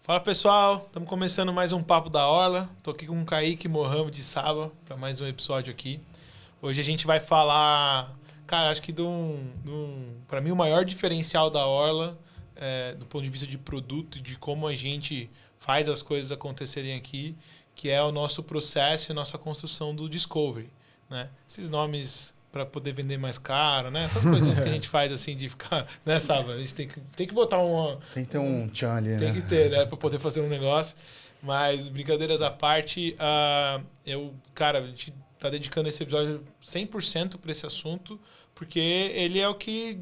Fala pessoal, estamos começando mais um Papo da Orla. Estou aqui com o Kaique Mohamed de Saba para mais um episódio aqui. Hoje a gente vai falar, cara, acho que para mim o maior diferencial da Orla, do ponto de vista de produto e de como a gente faz as coisas acontecerem aqui, que é o nosso processo e a nossa construção do Discovery, né? Esses nomes para poder vender mais caro, né? Essas coisinhas que a gente faz assim de ficar, né, sabe? A gente tem que botar Tem que ter um tchan ali, né? Tem que ter, né? Para poder fazer um negócio. Mas, brincadeiras à parte, cara, a gente tá dedicando esse episódio 100% para esse assunto, porque ele é o que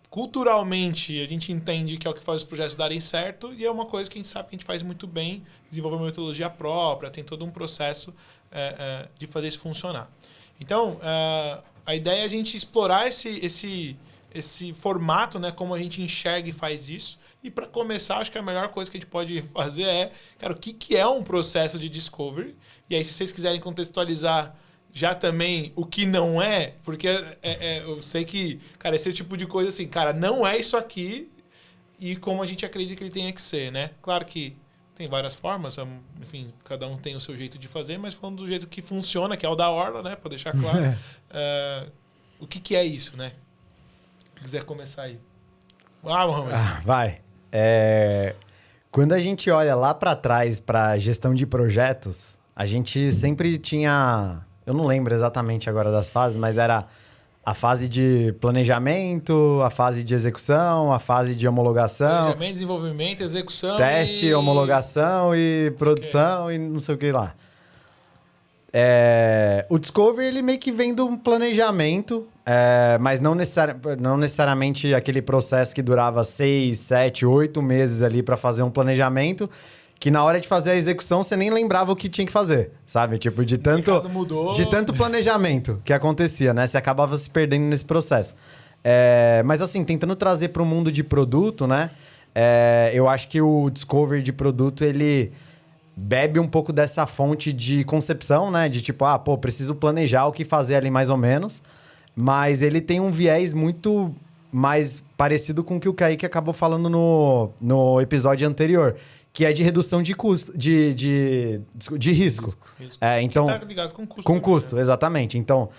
culturalmente a gente entende que é o que faz os projetos darem certo e é uma coisa que a gente sabe que a gente faz muito bem, desenvolver uma metodologia própria, tem todo um processo de fazer isso funcionar. Então, a ideia é a gente explorar esse formato, né, como a gente enxerga e faz isso. E para começar, acho que a melhor coisa que a gente pode fazer é, cara, o que é um processo de discovery? E aí, se vocês quiserem contextualizar já também o que não é, porque eu sei que, cara, esse tipo de coisa assim, cara, não é isso aqui e como a gente acredita que ele tenha que ser, né? Claro que tem várias formas, enfim, cada um tem o seu jeito de fazer, mas falando do jeito que funciona, que é o da Orla, né? Para deixar claro. O que é isso, né? Se quiser começar aí. Mohamed. Vai. Quando a gente olha lá para trás para gestão de projetos, a gente sempre tinha... Eu não lembro exatamente agora das fases, mas era a fase de planejamento, a fase de execução, a fase de homologação. Planejamento, desenvolvimento, execução. Teste, homologação e produção e não sei o que lá. O Discovery, ele meio que vem do planejamento, mas não necessariamente aquele processo que durava 6, 7, 8 meses ali para fazer um planejamento, que na hora de fazer a execução você nem lembrava o que tinha que fazer, sabe? Tipo, de tanto planejamento que acontecia, né? Você acabava se perdendo nesse processo. Mas assim, tentando trazer para o mundo de produto, né? Eu acho que o Discovery de produto, ele bebe um pouco dessa fonte de concepção, né? De tipo, preciso planejar o que fazer ali mais ou menos. Mas ele tem um viés muito mais parecido com o que o Kaique acabou falando no episódio anterior, que é de redução de custo, de risco. Então, que tá ligado com custo. Com custo, né? Exatamente. Então,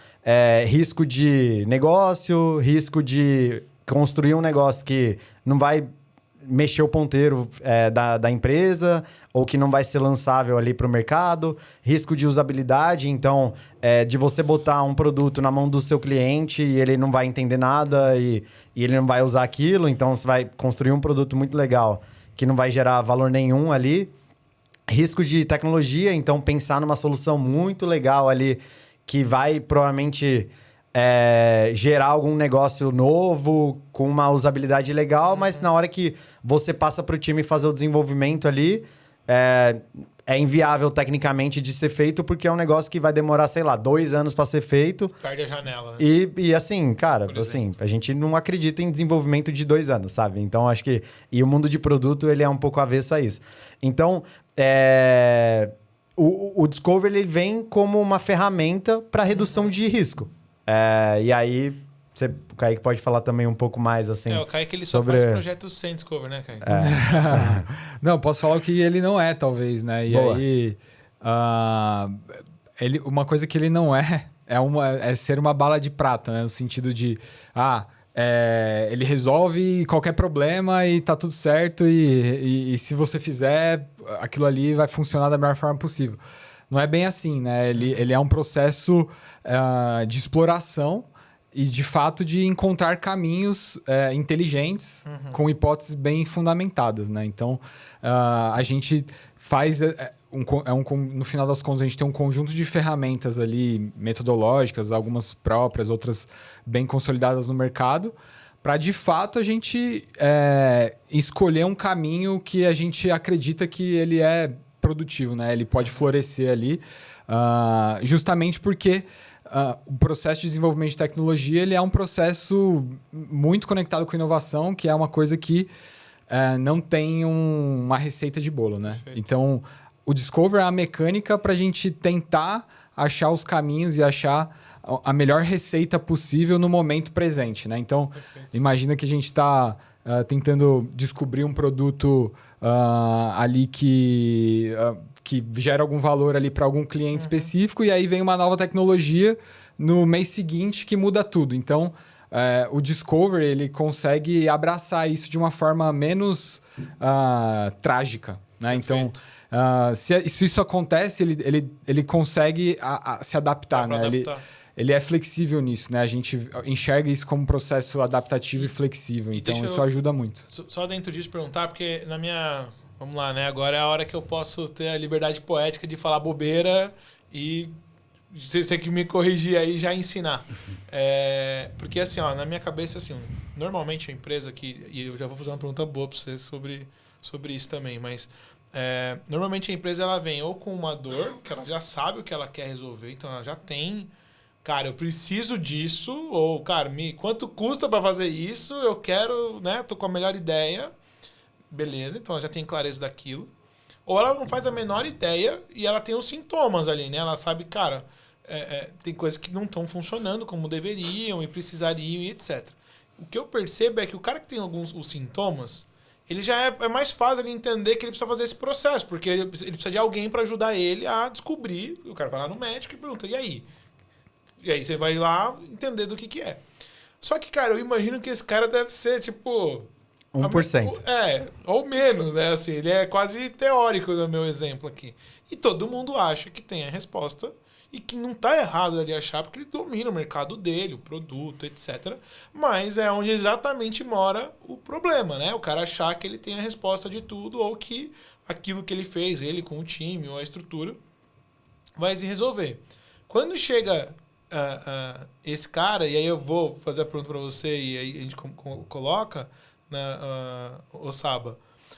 risco de negócio, risco de construir um negócio que não vai mexer o ponteiro da empresa ou que não vai ser lançável ali para o mercado, risco de usabilidade, então, de você botar um produto na mão do seu cliente e ele não vai entender nada e ele não vai usar aquilo, então você vai construir um produto muito legal que não vai gerar valor nenhum ali. Risco de tecnologia, então pensar numa solução muito legal ali que vai provavelmente gerar algum negócio novo com uma usabilidade legal, mas na hora que você passa para o time fazer o desenvolvimento ali, é inviável tecnicamente de ser feito porque é um negócio que vai demorar, sei lá, 2 anos para ser feito. Perde a janela, né? E assim, cara, assim, a gente não acredita em desenvolvimento de 2 anos, sabe? Então, acho que... E o mundo de produto, ele é um pouco avesso a isso. Então, o Discovery, ele vem como uma ferramenta para redução de risco. E aí... O Kaique pode falar também um pouco mais, assim... O Kaique, ele só faz projetos sem Discovery, né, Kaique? Não, posso falar o que ele não é, talvez, né? E Boa. aí... uma coisa que ele não é ser uma bala de prata, né? No sentido de... ele resolve qualquer problema e tá tudo certo e se você fizer, aquilo ali vai funcionar da melhor forma possível. Não é bem assim, né? Ele é um processo de exploração e, de fato, de encontrar caminhos inteligentes com hipóteses bem fundamentadas, né? Então, a gente faz... no final das contas, a gente tem um conjunto de ferramentas ali, metodológicas, algumas próprias, outras bem consolidadas no mercado, para, de fato, a gente escolher um caminho que a gente acredita que ele é produtivo, né? Ele pode florescer ali, justamente porque... o processo de desenvolvimento de tecnologia, ele é um processo muito conectado com inovação, que é uma coisa que não tem uma receita de bolo, né? Perfeito. Então, o Discover é a mecânica para a gente tentar achar os caminhos e achar a melhor receita possível no momento presente, né? Então, imagina que a gente está tentando descobrir um produto ali que gera algum valor ali para algum cliente específico, e aí vem uma nova tecnologia no mês seguinte que muda tudo. Então, o Discovery ele consegue abraçar isso de uma forma menos trágica, né? Então, se isso acontece, ele consegue se adaptar, né? Ele é flexível nisso, né? A gente enxerga isso como um processo adaptativo e flexível. Então, isso ajuda muito. Só dentro disso perguntar, porque na minha... Vamos lá, né? Agora é a hora que eu posso ter a liberdade poética de falar bobeira e vocês têm que me corrigir aí e já ensinar. Porque assim, ó, na minha cabeça, assim, normalmente a empresa aqui... E eu já vou fazer uma pergunta boa para vocês sobre isso também, mas... normalmente a empresa ela vem ou com uma dor, que ela já sabe o que ela quer resolver, então ela já tem... Cara, eu preciso disso, ou, cara, quanto custa para fazer isso? Eu quero, né? Tô com a melhor ideia. Beleza, então ela já tem clareza daquilo. Ou ela não faz a menor ideia e ela tem os sintomas ali, né? Ela sabe, cara, tem coisas que não estão funcionando como deveriam e precisariam e etc. O que eu percebo é que o cara que tem alguns os sintomas, ele já é mais fácil ele entender que ele precisa fazer esse processo, porque ele precisa de alguém para ajudar ele a descobrir. O cara vai lá no médico e pergunta, e aí? E aí você vai lá entender do que é. Só que, cara, eu imagino que esse cara deve ser, tipo... 1%. Ou menos, né? Assim, ele é quase teórico no meu exemplo aqui. E todo mundo acha que tem a resposta e que não tá errado ele achar, porque ele domina o mercado dele, o produto, etc. Mas é onde exatamente mora o problema, né? O cara achar que ele tem a resposta de tudo ou que aquilo que ele fez, ele com o time ou a estrutura, vai se resolver. Quando chega... esse cara, e aí eu vou fazer a pergunta para você e aí a gente coloca o Saba,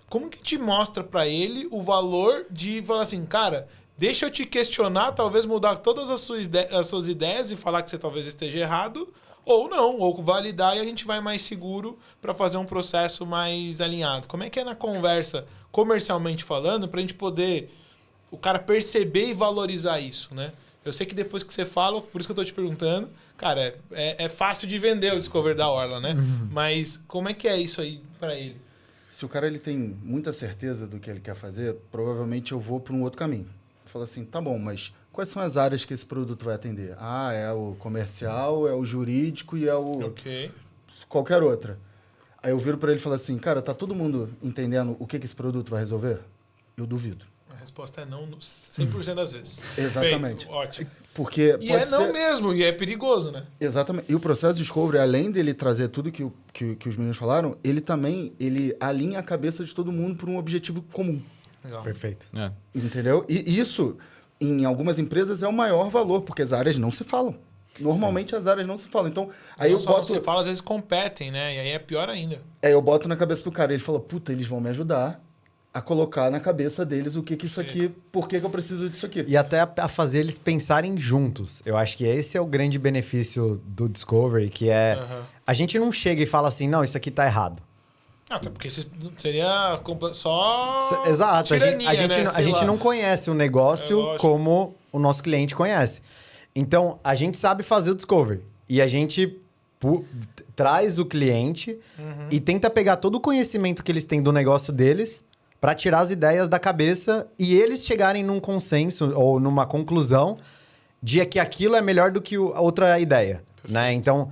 como que te mostra para ele o valor de falar assim, cara, deixa eu te questionar, talvez mudar todas as suas ideias e falar que você talvez esteja errado, ou não, ou validar e a gente vai mais seguro para fazer um processo mais alinhado. Como é que é na conversa, comercialmente falando, para a gente poder o cara perceber e valorizar isso, né? Eu sei que depois que você fala, por isso que eu tô te perguntando, cara, é fácil de vender o Discovery da Orla, né? Mas como é que é isso aí para ele? Se o cara ele tem muita certeza do que ele quer fazer, provavelmente eu vou para um outro caminho. Eu falo assim, tá bom, mas quais são as áreas que esse produto vai atender? É o comercial, é o jurídico e é o... Ok. Qualquer outra. Aí eu viro para ele e falo assim, cara, tá todo mundo entendendo o que esse produto vai resolver? Eu duvido. A resposta é não 100% das vezes. Exatamente. Perfeito, ótimo. Porque e é não mesmo, e é perigoso, né? Exatamente. E o processo de Discovery, além dele trazer tudo que os meninos falaram, ele alinha a cabeça de todo mundo por um objetivo comum. Legal. Perfeito. Entendeu? E isso, em algumas empresas, é o maior valor, porque as áreas não se falam. Normalmente as áreas não se falam. Então, aí não eu boto... Você fala, às vezes competem, né? E aí é pior ainda. Aí eu boto na cabeça do cara, ele fala, puta, eles vão me ajudar a colocar na cabeça deles o que isso aqui, por que eu preciso disso aqui. E até a fazer eles pensarem juntos. Eu acho que esse é o grande benefício do Discovery, que é... A gente não chega e fala assim, não, isso aqui tá errado. Até porque seria só Exato. tirania, a gente não conhece o negócio como o nosso cliente conhece. Então, a gente sabe fazer o Discovery. E a gente traz o cliente e tenta pegar todo o conhecimento que eles têm do negócio deles para tirar as ideias da cabeça e eles chegarem num consenso ou numa conclusão de que aquilo é melhor do que a outra ideia, né? Então,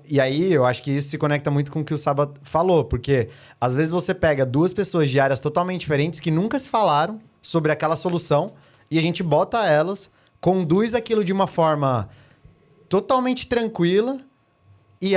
e aí eu acho que isso se conecta muito com o que o Saba falou, porque às vezes você pega duas pessoas de áreas totalmente diferentes que nunca se falaram sobre aquela solução e a gente bota elas, conduz aquilo de uma forma totalmente tranquila e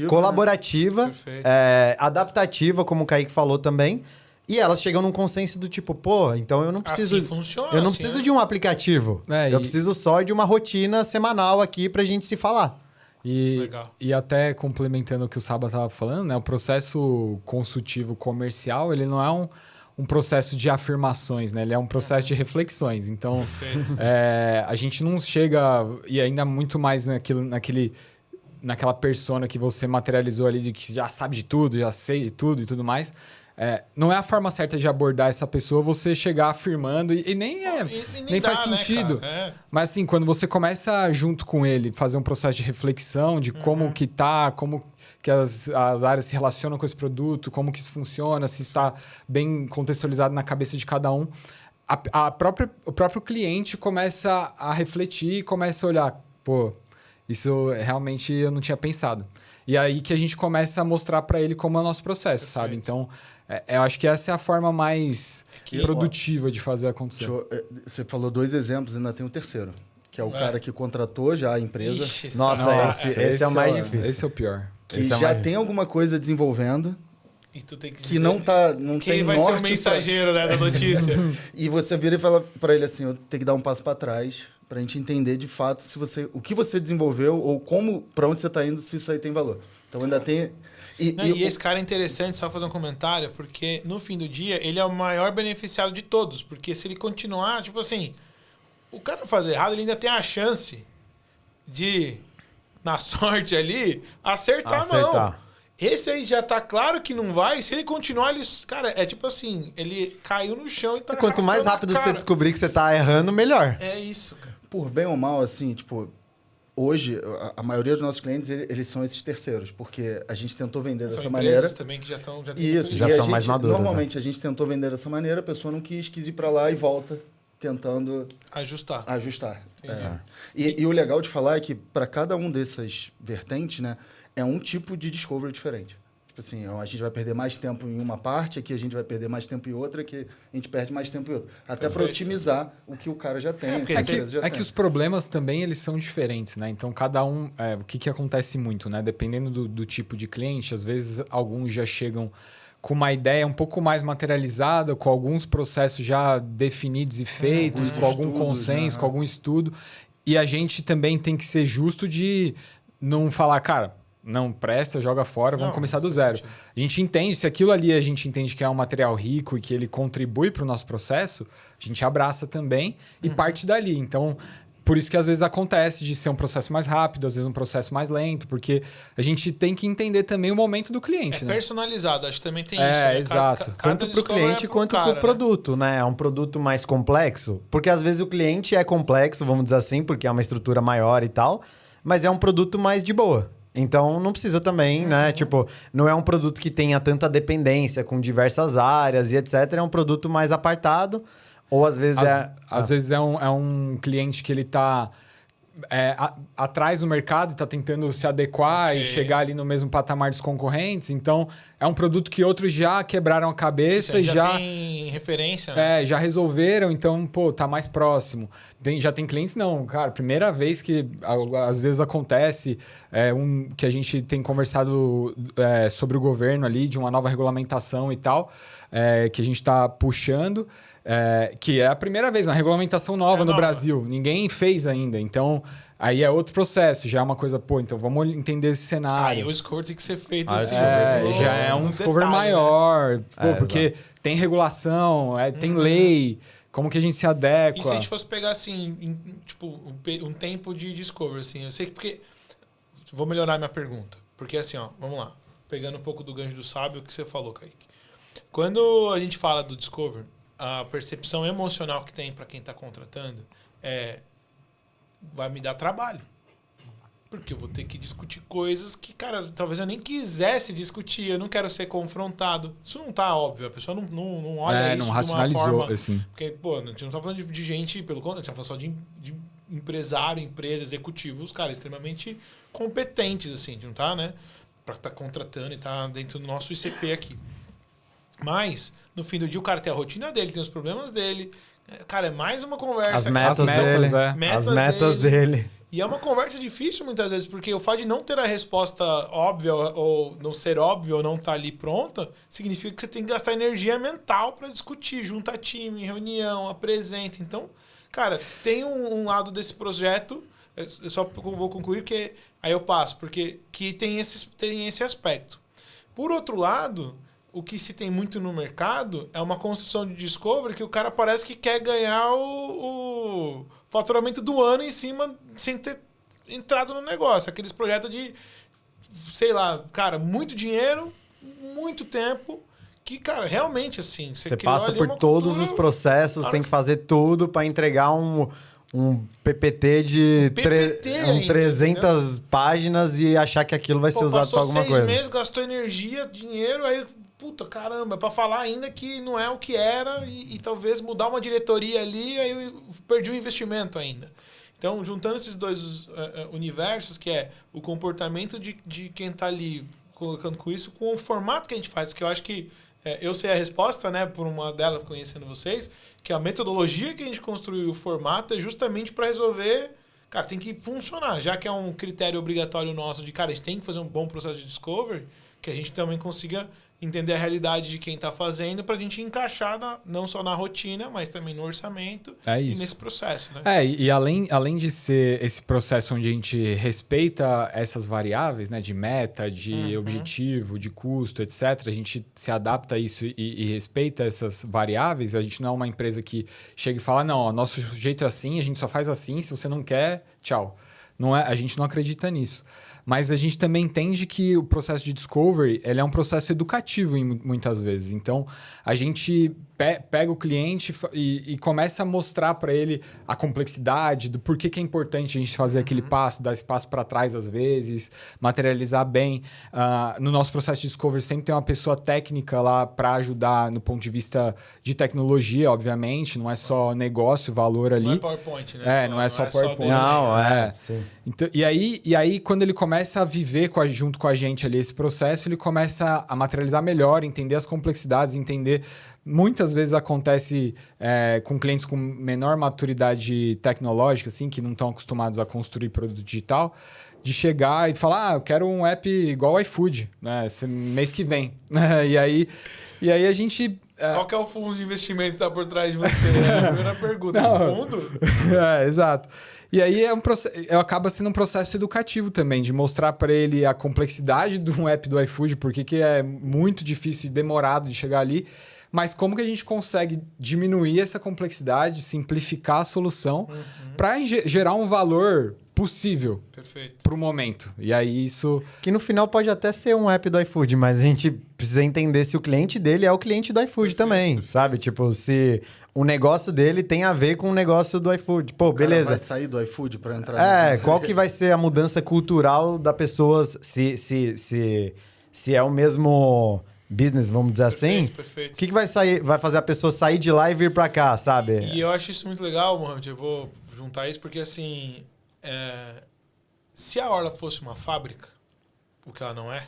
colaborativa, né? Adaptativa, como o Kaique falou também. E elas chegam num consenso do tipo, pô, então eu não preciso... Assim funciona, eu não preciso de um aplicativo. Eu preciso só de uma rotina semanal aqui pra gente se falar. E até complementando o que o Saba estava falando, né? O processo consultivo comercial, ele não é um processo de afirmações, né? Ele é um processo de reflexões. Então, a gente não chega... E ainda muito mais naquela persona que você materializou ali, de que já sabe de tudo, já sei de tudo e tudo mais... não é a forma certa de abordar essa pessoa você chegar afirmando e nem faz sentido. Né, mas assim, quando você começa junto com ele fazer um processo de reflexão de como que tá, como que as áreas se relacionam com esse produto, como que isso funciona, se está bem contextualizado na cabeça de cada um. O próprio cliente começa a refletir e começa a olhar, pô, isso realmente eu não tinha pensado. E aí que a gente começa a mostrar para ele como é o nosso processo, sabe? Então, eu acho que essa é a forma mais produtiva de fazer acontecer. Você falou 2 exemplos, ainda tem um terceiro. Que é o cara que contratou já a empresa. Ixi, Nossa, esse é o mais difícil. Esse é o pior. Que já tem alguma coisa desenvolvendo. E tu tem que Que dizer não quem tem vai ser o norte mensageiro, né, da notícia. E você vira e fala para ele assim, eu tenho que dar um passo para trás para a gente entender de fato o que você desenvolveu ou para onde você está indo, se isso aí tem valor. Então ainda tem... E esse cara é interessante, só fazer um comentário, porque no fim do dia ele é o maior beneficiado de todos. Porque se ele continuar, tipo assim, o cara fazer errado, ele ainda tem a chance de, na sorte ali, acertar a mão. Esse aí já tá claro que não vai. Se ele continuar, ele... Cara, é tipo assim, ele caiu no chão e tá Quanto mais rápido você descobrir que você tá errando, melhor. É isso, cara. Por bem ou mal, assim, tipo... Hoje, a maioria dos nossos clientes, eles são esses terceiros, porque a gente tentou vender dessa maneira. Também que já estão... Isso, já são mais maduras. Normalmente, a gente tentou vender dessa maneira, a pessoa não quis ir para lá e volta tentando... Ajustar. E o legal de falar é que para cada um dessas vertentes, né, é um tipo de discovery diferente. Tipo assim, a gente vai perder mais tempo em uma parte, aqui a gente vai perder mais tempo em outra, aqui a gente perde mais tempo em outra. Até para otimizar o que o cara já tem. Que os problemas também eles são diferentes, né? Então, cada um... o que acontece muito, né? Dependendo do tipo de cliente, às vezes alguns já chegam com uma ideia um pouco mais materializada, com alguns processos já definidos e feitos, com algum consenso, com algum estudo. E a gente também tem que ser justo de não falar, cara... Não presta, joga fora, vamos começar do zero. A gente entende, se aquilo ali a gente entende que é um material rico e que ele contribui para o nosso processo, a gente abraça também e parte dali. Então, por isso que às vezes acontece de ser um processo mais rápido, às vezes um processo mais lento, porque a gente tem que entender também o momento do cliente. É né? personalizado, acho que também tem isso. Né? Exato. Tanto para o cliente quanto para o produto, né? É um produto mais complexo, porque às vezes o cliente é complexo, vamos dizer assim, porque é uma estrutura maior e tal, mas é um produto mais de boa. Então, não precisa também, né? Tipo, não é um produto que tenha tanta dependência com diversas áreas e etc. É um produto mais apartado. Ou, às vezes, Às vezes é um cliente que ele está atrás do mercado e está tentando se adequar e chegar ali no mesmo patamar dos concorrentes. Então, é um produto que outros já quebraram a cabeça e já tem referência, né? Já resolveram. Então, pô, tá mais próximo. Já tem clientes, não, cara, primeira vez que às vezes acontece que a gente tem conversado sobre o governo ali, de uma nova regulamentação e tal, que a gente está puxando, que é a primeira vez, uma regulamentação nova no Brasil. Ninguém fez ainda, então... Aí é outro processo, já é uma coisa, pô, então vamos entender esse cenário. Aí o discovery tem que ser feito assim. Já é um discovery maior, né? Porque tem regulação, tem lei... Como que a gente se adequa? E se a gente fosse pegar, assim, um tempo de discovery, assim, eu sei que porque... Vou melhorar minha pergunta. Porque, assim, ó, vamos lá. Pegando um pouco do gancho do sábio que você falou, Kaique. Quando a gente fala do discovery, a percepção emocional que tem para quem está contratando vai me dar trabalho. Porque eu vou ter que discutir coisas que, cara, talvez eu nem quisesse discutir, eu não quero ser confrontado. Isso não tá óbvio, a pessoa não olha isso não de uma forma... Assim. Porque, pô, a gente não tá falando de gente, pelo contrário, a gente tá falando só de empresário, empresa, executivos, cara, extremamente competentes, assim, a gente não tá, né, pra estar contratando e tá dentro do nosso ICP aqui. Mas, no fim do dia, o cara tem a rotina dele, tem os problemas dele, cara, é mais uma conversa. As metas dele. E é uma conversa difícil muitas vezes, porque o fato de não ter a resposta óbvia ou não ser óbvio ou não estar ali pronta, significa que você tem que gastar energia mental para discutir, juntar time, reunião, apresenta. Então, cara, tem um lado desse projeto, eu só vou concluir que aí eu passo, porque que tem esse aspecto. Por outro lado, o que se tem muito no mercado é uma construção de discovery que o cara parece que quer ganhar o faturamento do ano em cima, sem ter entrado no negócio. Aqueles projetos de, sei lá, cara, muito dinheiro, muito tempo, que, cara, realmente, assim... Você passa por todos os processos, tem que fazer tudo para entregar um PPT de ainda, 300 páginas e achar que aquilo vai ser usado para alguma coisa. Passou 6 meses, gastou energia, dinheiro, aí, puta, caramba, para falar ainda que não é o que era e talvez mudar uma diretoria ali, aí eu perdi o investimento ainda. Então, juntando esses dois universos, que é o comportamento de quem está ali colocando com isso, com o formato que a gente faz, que eu acho que eu sei a resposta, né, por uma delas conhecendo vocês, que a metodologia que a gente construiu, o formato, é justamente para resolver... Cara, tem que funcionar. Já que é um critério obrigatório nosso de, cara, a gente tem que fazer um bom processo de discovery, que a gente também consiga entender a realidade de quem está fazendo para a gente encaixar não só na rotina, mas também no orçamento e nesse processo. Né? E além de ser esse processo onde a gente respeita essas variáveis, né, de meta, de objetivo, de custo, etc., a gente se adapta a isso e respeita essas variáveis. A gente não é uma empresa que chega e fala, não, nosso jeito é assim, a gente só faz assim, se você não quer, tchau. Não é, a gente não acredita nisso. Mas a gente também entende que o processo de discovery ele é um processo educativo muitas vezes. Então, a gente pega o cliente e começa a mostrar para ele a complexidade do porquê que é importante a gente fazer aquele passo, dar esse passo para trás às vezes, materializar bem. No nosso processo de discovery sempre tem uma pessoa técnica lá para ajudar no ponto de vista de tecnologia, obviamente. Não é só negócio, valor ali. Não é PowerPoint, né? Não é só PowerPoint. Sim. Então, e aí, quando ele começa a viver junto com a gente ali esse processo, ele começa a materializar melhor, entender as complexidades, entender... Muitas vezes acontece com clientes com menor maturidade tecnológica, assim, que não estão acostumados a construir produto digital, de chegar e falar, eu quero um app igual o iFood, né, mês que vem. E aí a gente... Qual que é o fundo de investimento que está por trás de você? É a primeira pergunta. O fundo? Exato. E aí acaba sendo um processo educativo também, de mostrar para ele a complexidade de um app do iFood, porque que é muito difícil e demorado de chegar ali, mas como que a gente consegue diminuir essa complexidade, simplificar a solução para gerar um valor possível para o momento. E aí isso... Que no final pode até ser um app do iFood, mas a gente precisa entender se o cliente dele é o cliente do iFood também, sabe? Tipo, se o negócio dele tem a ver com o negócio do iFood. Pô, beleza. Vai sair do iFood para entrar... qual que vai ser a mudança cultural da pessoa, se é o mesmo... business, vamos dizer assim. Perfeito. O que vai fazer a pessoa sair de lá e vir para cá, sabe? E eu acho isso muito legal, Mohamed. Eu vou juntar isso porque, assim, se a Orla fosse uma fábrica, o que ela não é,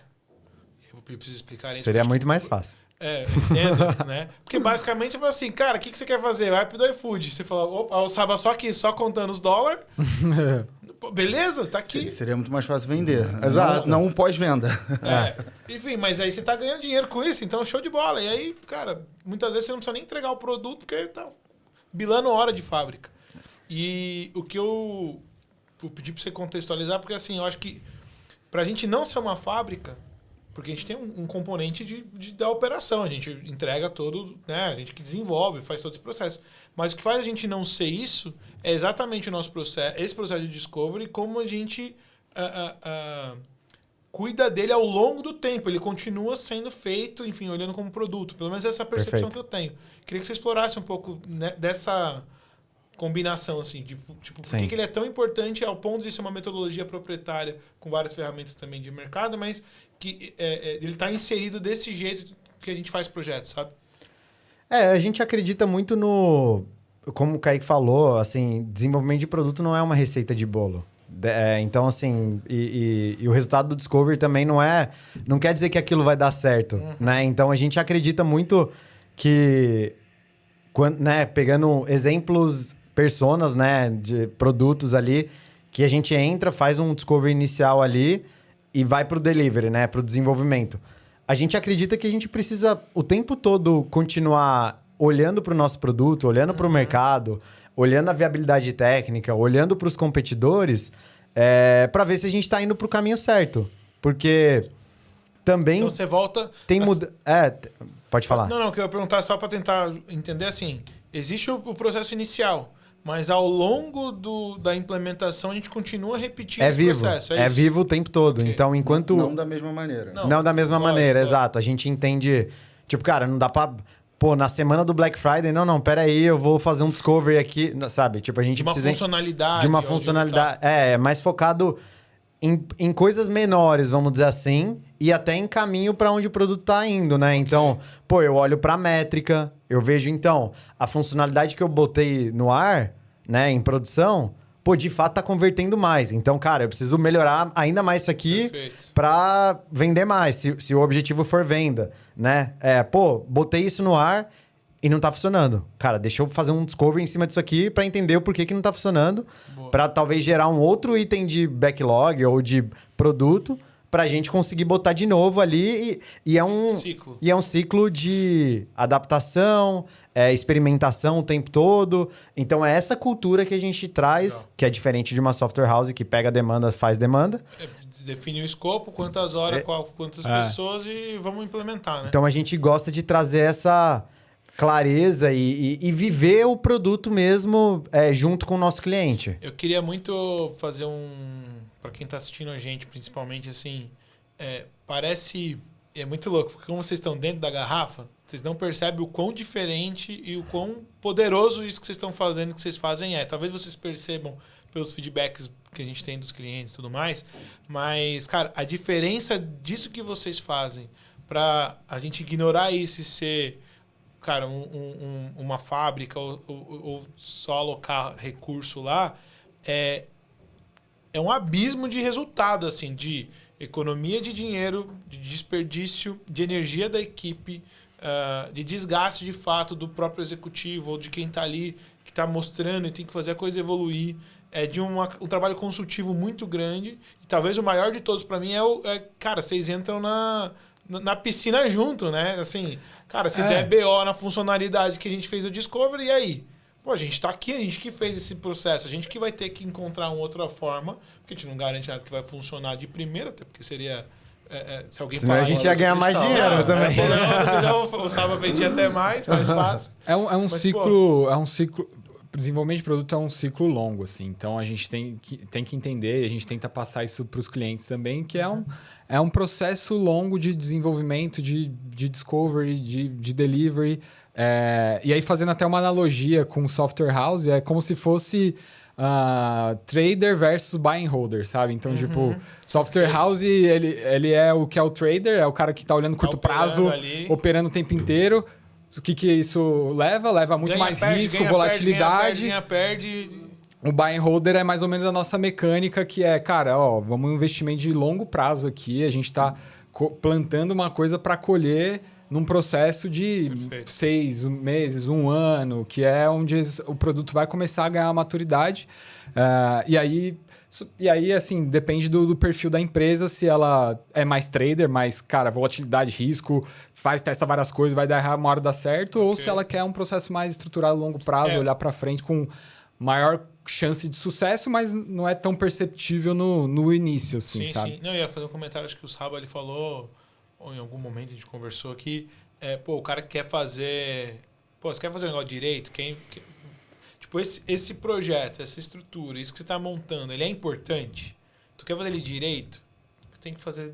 eu preciso explicar isso. Seria muito mais fácil. Entenda, né? Porque basicamente você fala assim, cara, o que você quer fazer? Vai pro iFood. Você fala, opa, eu estava só aqui, só contando os dólares. Beleza, tá aqui. Seria muito mais fácil vender. Exato. Não um pós-venda. Enfim, mas aí você tá ganhando dinheiro com isso, então show de bola. E aí, cara, muitas vezes você não precisa nem entregar o produto porque tá bilando hora de fábrica. E o que eu vou pedir pra você contextualizar, porque assim, eu acho que pra gente não ser uma fábrica, porque a gente tem um componente da operação, a gente entrega todo, né? A gente que desenvolve, faz todo esse processo. Mas o que faz a gente não ser isso é exatamente o nosso processo, esse processo de discovery, como a gente cuida dele ao longo do tempo. Ele continua sendo feito, enfim, olhando como produto. Pelo menos essa é a percepção que eu tenho. Queria que você explorasse um pouco, né, dessa combinação, assim, de tipo, por que ele é tão importante ao ponto de ser uma metodologia proprietária com várias ferramentas também de mercado, mas que ele está inserido desse jeito que a gente faz projetos, sabe? A gente acredita muito no... Como o Kaique falou, assim, desenvolvimento de produto não é uma receita de bolo. Então, assim, e o resultado do Discovery também não quer dizer que aquilo vai dar certo, né? Então, a gente acredita muito que, né, pegando exemplos, personas, né, de produtos ali, que a gente entra, faz um Discovery inicial ali e vai para o delivery, né, para o desenvolvimento. A gente acredita que a gente precisa o tempo todo continuar olhando para o nosso produto, olhando para o mercado, olhando a viabilidade técnica, olhando para os competidores, para ver se a gente está indo para o caminho certo. Porque também... Então você volta... Pode falar. Não, que eu ia perguntar só para tentar entender assim. Existe o processo inicial, mas ao longo da implementação a gente continua repetindo esse processo. É vivo o tempo todo. Okay. Então, enquanto... Não da mesma maneira. Não da mesma maneira, exato. A gente entende... Tipo, cara, não dá para pô, na semana do Black Friday, não, pera aí, eu vou fazer um discovery aqui, sabe? Tipo, a gente De uma precisa... funcionalidade. De uma onde funcionalidade, tá. mais focado em coisas menores, vamos dizer assim, e até em caminho para onde o produto tá indo, né? Então, pô, eu olho para métrica, eu vejo, então, a funcionalidade que eu botei no ar, né, em produção, pô, de fato tá convertendo mais. Então, cara, eu preciso melhorar ainda mais isso aqui para vender mais, se o objetivo for venda, né? Pô, botei isso no ar e não tá funcionando. Cara, deixa eu fazer um discovery em cima disso aqui para entender o porquê que não tá funcionando, para talvez gerar um outro item de backlog ou de produto pra gente conseguir botar de novo ali e é um ciclo. E é um ciclo de adaptação, experimentação o tempo todo. Então é essa cultura que a gente traz, que é diferente de uma software house que pega a demanda, faz demanda. Define o escopo, quantas horas, quantas pessoas e vamos implementar, né? Então a gente gosta de trazer essa clareza e viver o produto mesmo junto com o nosso cliente. Eu queria muito fazer para quem está assistindo a gente, principalmente, assim, parece... É muito louco, porque como vocês estão dentro da garrafa, vocês não percebem o quão diferente e o quão poderoso isso que vocês estão fazendo, que vocês fazem é. Talvez vocês percebam pelos feedbacks que a gente tem dos clientes e tudo mais, mas, cara, a diferença disso que vocês fazem para a gente ignorar isso e ser... cara, uma fábrica ou só alocar recurso lá, é um abismo de resultado, assim, de economia de dinheiro, de desperdício, de energia da equipe, de desgaste, de fato, do próprio executivo ou de quem está ali, que está mostrando e tem que fazer a coisa evoluir. É de um trabalho consultivo muito grande. E talvez o maior de todos para mim cara, vocês entram na piscina junto, né? Assim... Cara, se der BO na funcionalidade que a gente fez o Discovery, e aí? Pô, a gente tá aqui, a gente que fez esse processo, a gente que vai ter que encontrar uma outra forma, porque a gente não garante nada que vai funcionar de primeira, até porque seria... se alguém falar... a gente ia ganhar mais dinheiro também. Senão o Saba vendia até mais fácil. Mas, ciclo... É um ciclo... Desenvolvimento de produto é um ciclo longo, assim. Então, a gente tem que entender, a gente tenta passar isso para os clientes também, que é um processo longo de desenvolvimento, de discovery, de delivery. E aí, fazendo até uma analogia com software house, é como se fosse trader versus buying holder, sabe? Então, tipo, software house, ele é o que é o trader, é o cara que está olhando curto prazo, operando o tempo inteiro. O que isso leva? Leva muito mais risco, volatilidade. Perde. O buy and holder é mais ou menos a nossa mecânica, que é, cara, vamos um investimento de longo prazo aqui. A gente está plantando uma coisa para colher num processo de 6 meses, 1 ano, que é onde o produto vai começar a ganhar maturidade. E aí, assim, depende do perfil da empresa, se ela é mais trader, mais, cara, volatilidade, risco, testa várias coisas, vai dar errado, uma hora dá certo, ou se ela quer um processo mais estruturado a longo prazo, olhar para frente com maior chance de sucesso, mas não é tão perceptível no início, assim, sabe? Sim. Não, eu ia fazer um comentário, acho que o Saba ele falou, ou em algum momento a gente conversou aqui, o cara que quer fazer... Pô, você quer fazer um negócio direito? Tipo, esse projeto, essa estrutura, isso que você está montando, ele é importante? Tu quer fazer ele direito? Tem que fazer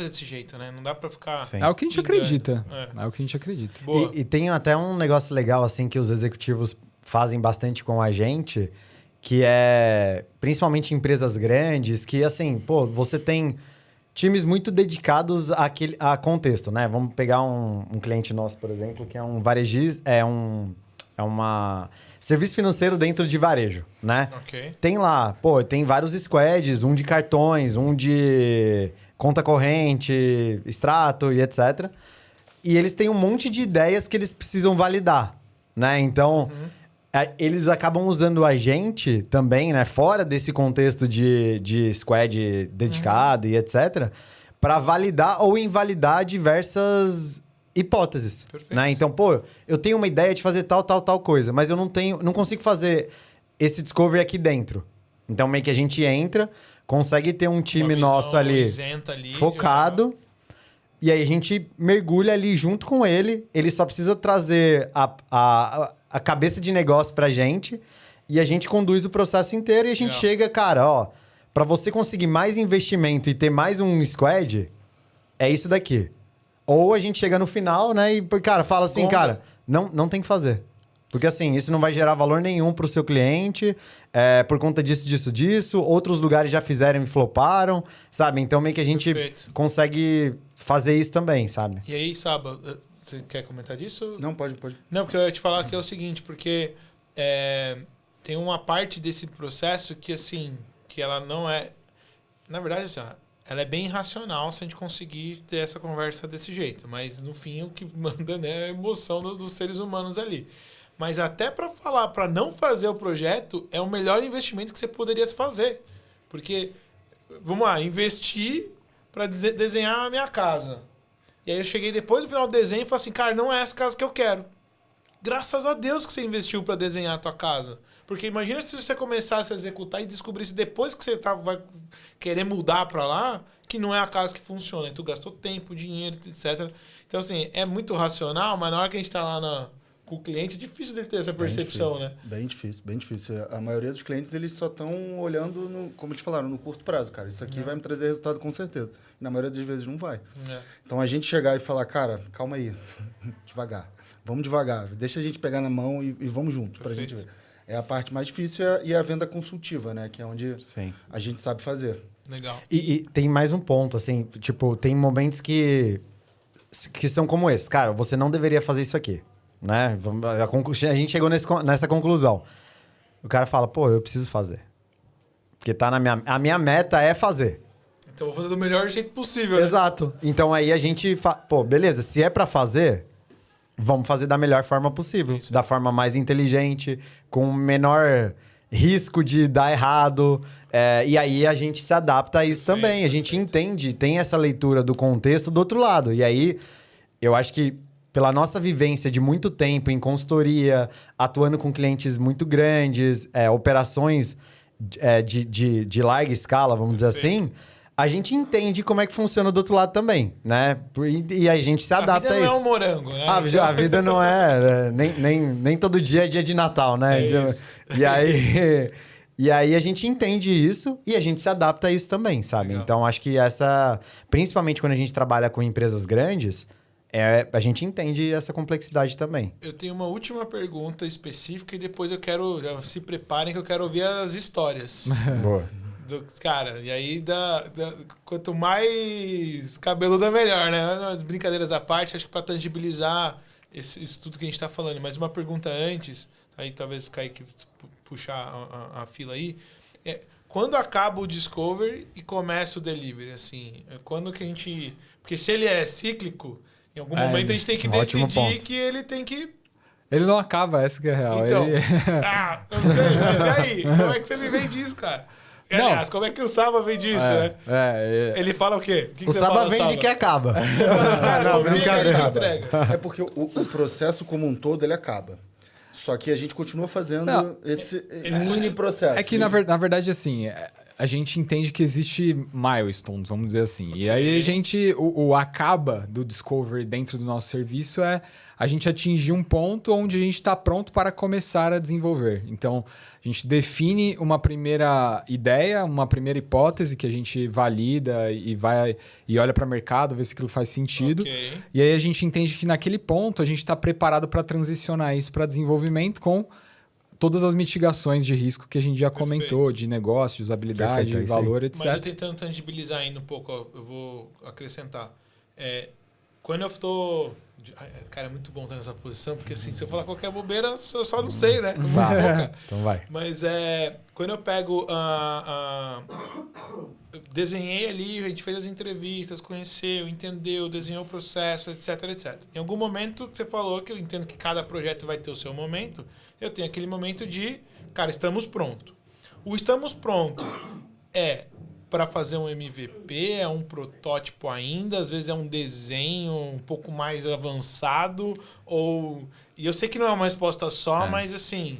desse jeito, né? Não dá para ficar... Sim. É o que a gente acredita. É o que a gente acredita. E tem até um negócio legal, assim, que os executivos fazem bastante com a gente, que é, principalmente em empresas grandes, que, assim, pô, você tem times muito dedicados a contexto, né? Vamos pegar um cliente nosso, por exemplo, que é um varejista, uma serviço financeiro dentro de varejo, né? Okay. Tem lá, tem vários squads, um de cartões, um de conta corrente, extrato e etc. E eles têm um monte de ideias que eles precisam validar, né? Então, eles acabam usando a gente também, né? Fora desse contexto de squad dedicado e etc. Para validar ou invalidar diversas hipóteses, né? Então, eu tenho uma ideia de fazer tal coisa, mas eu não consigo fazer esse discovery aqui dentro. Então, meio que a gente entra, consegue ter um time nosso ali focado, e aí a gente mergulha ali junto com ele, ele só precisa trazer a cabeça de negócio pra gente, e a gente conduz o processo inteiro, e a gente chega, cara, para você conseguir mais investimento e ter mais um squad, é isso daqui. Ou a gente chega no final, né? E, cara, fala assim, Bomba. cara, não tem que fazer. Porque assim, isso não vai gerar valor nenhum pro seu cliente, por conta disso. Outros lugares já fizeram e floparam, sabe? Então meio que a gente Perfeito. consegue fazer isso também, sabe? E aí, Saba, você quer comentar disso? Não, pode. Não, porque eu ia te falar que é o seguinte, porque tem uma parte desse processo que, assim, que ela não é... Na verdade, assim, ó, ela é bem racional se a gente conseguir ter essa conversa desse jeito. Mas, no fim, o que manda, né, é a emoção dos seres humanos ali. Mas até para falar, para não fazer o projeto, é o melhor investimento que você poderia fazer. Porque, vamos lá, investir para desenhar a minha casa. E aí eu cheguei depois do final do desenho e falei assim, cara, não é essa casa que eu quero. Graças a Deus que você investiu para desenhar a tua casa. Porque imagina se você começasse a executar e descobrisse depois que você vai querer mudar para lá, que não é a casa que funciona. E tu gastou tempo, dinheiro, etc. Então, assim, é muito racional, mas na hora que a gente tá lá com o cliente, é difícil de ter essa percepção, né? Bem difícil. A maioria dos clientes, eles só estão olhando, como te falaram, no curto prazo, cara. Isso aqui vai me trazer resultado com certeza. E na maioria das vezes não vai. Então, a gente chegar e falar, cara, calma aí, devagar. Vamos devagar, deixa a gente pegar na mão e vamos junto pra gente ver. É a parte mais difícil e a venda consultiva, né? Que é onde a gente sabe fazer. Legal. E tem mais um ponto, assim, tipo, tem momentos que são como esse. Cara, você não deveria fazer isso aqui, né? A gente chegou nessa conclusão. O cara fala, pô, eu preciso fazer. Porque tá a minha meta é fazer. Então, eu vou fazer do melhor jeito possível, né? Exato. Então, aí a gente pô, beleza, se é pra fazer... Vamos fazer da melhor forma possível. Isso. Da forma mais inteligente, com o menor risco de dar errado. E aí a gente se adapta a isso também. A gente entende, tem essa leitura do contexto do outro lado. E aí, eu acho que pela nossa vivência de muito tempo em consultoria, atuando com clientes muito grandes, operações de larga escala, vamos dizer assim... A gente entende como é que funciona do outro lado também, né? E a gente se adapta a isso. A vida não é um morango, né? A vida não é... nem todo dia é dia de Natal, né? E aí a gente entende isso e a gente se adapta a isso também, sabe? Legal. Então, acho que principalmente quando a gente trabalha com empresas grandes, a gente entende essa complexidade também. Eu tenho uma última pergunta específica e depois já se preparem que eu quero ouvir as histórias. Boa. Cara, e aí quanto mais cabeludo melhor, né? As brincadeiras à parte, acho que para tangibilizar isso tudo que a gente está falando. Mas uma pergunta antes, aí talvez Kaique puxar a fila aí, quando acaba o Discovery e começa o Delivery, assim, quando que a gente... Porque se ele é cíclico, em algum momento a gente tem que decidir que ele tem que... Ele não acaba, essa que é a real. Então, eu sei, mas e aí? Como é que você me vende isso, cara? Aliás, como é que o Saba vende isso, né? Ele fala o quê? O Saba vende que acaba. Você fala, cara, não, entrega. É porque o processo como um todo, ele acaba. Só que a gente continua fazendo esse mini processo. É que, na verdade, assim, a gente entende que existe milestones, vamos dizer assim. Okay. E aí a gente... O acaba do Discovery dentro do nosso serviço a gente atingir um ponto onde a gente está pronto para começar a desenvolver. Então, a gente define uma primeira ideia, uma primeira hipótese que a gente valida e olha para o mercado, vê se aquilo faz sentido. Okay. E aí a gente entende que naquele ponto a gente está preparado para transicionar isso para desenvolvimento com todas as mitigações de risco que a gente já comentou, de negócio, de usabilidade, de valor, etc. Mas eu tentando tangibilizar ainda um pouco, eu vou acrescentar. Quando eu estou... Cara, é muito bom estar nessa posição, porque assim, se eu falar qualquer bobeira, eu só não sei, né? Muito bom, cara. Então vai. Mas quando eu pego eu desenhei ali, a gente fez as entrevistas, conheceu, entendeu, desenhou o processo, etc, etc. Em algum momento que você falou, que eu entendo que cada projeto vai ter o seu momento, eu tenho aquele momento de, cara, estamos prontos. O estamos prontos para fazer um MVP, é um protótipo ainda, às vezes é um desenho um pouco mais avançado, e eu sei que não é uma resposta só, mas assim,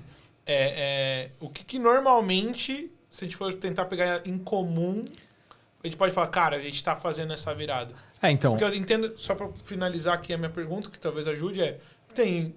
o que normalmente, se a gente for tentar pegar em comum, a gente pode falar, cara, a gente está fazendo essa virada. Então... Porque eu entendo, só para finalizar aqui a minha pergunta, que talvez ajude, tem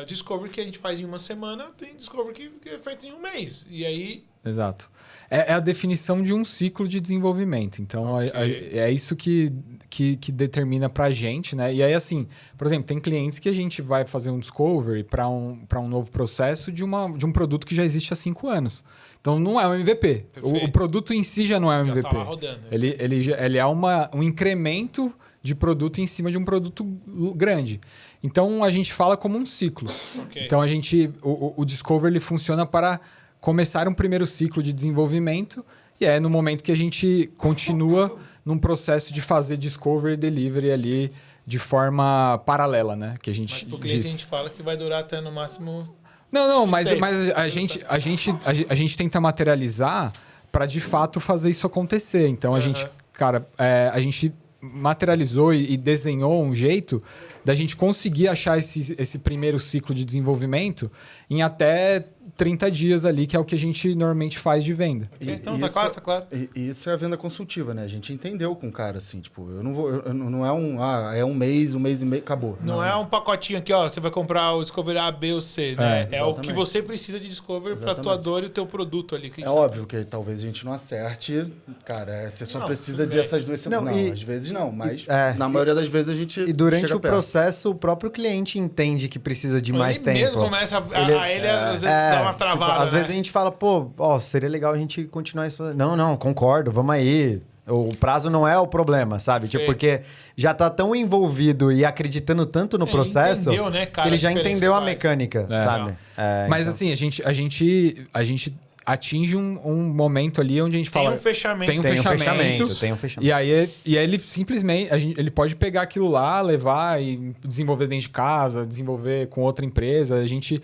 Discovery que a gente faz em uma semana, tem Discovery que é feito em um mês, e aí... Exato. É a definição de um ciclo de desenvolvimento. Então, é isso que que determina pra gente, né? E aí, assim, por exemplo, tem clientes que a gente vai fazer um discovery para um novo processo de um produto que já existe há 5 anos. Então, não é um MVP. O produto em si já não é um MVP. Já tá lá rodando. Ele é um incremento de produto em cima de um produto grande. Então, a gente fala como um ciclo. Okay. Então, o Discover ele funciona para começar um primeiro ciclo de desenvolvimento e é no momento que a gente continua num processo de fazer Discovery e Delivery ali de forma paralela, né? Que a gente Mas pro cliente a gente fala que vai durar até no máximo... Não, mas a gente tenta materializar para de fato fazer isso acontecer. Então, a gente materializou e desenhou um jeito da gente conseguir achar esse primeiro ciclo de desenvolvimento em até 30 dias ali, que é o que a gente normalmente faz de venda. Então, tá claro. E isso é a venda consultiva, né? A gente entendeu com o cara, assim, tipo, não é um mês e meio, acabou. Não é um pacotinho aqui, ó, você vai comprar o Discovery A, B ou C, né? É o que Exatamente. você precisa de Discovery para tua dor e o teu produto ali. É óbvio que talvez a gente não acerte, cara, você só precisa dessas 2 semanas. Não, às vezes não, mas na maioria das vezes a gente E durante chega o perto. processo, o próprio cliente entende que precisa de mais tempo. Ele mesmo começa ele às vezes dá uma travada, tipo, às vezes a gente fala, pô, seria legal a gente continuar isso. Não, concordo, vamos aí. O prazo não é o problema, sabe? Tipo, porque já tá tão envolvido e acreditando tanto no processo entendeu, né, cara, que ele já a diferença entendeu que a faz. mecânica, sabe? Mas então... assim, a gente atinge um momento ali onde a gente fala... Tem um fechamento. Tem um fechamento. E aí ele simplesmente... ele pode pegar aquilo lá, levar e desenvolver dentro de casa, desenvolver com outra empresa. A gente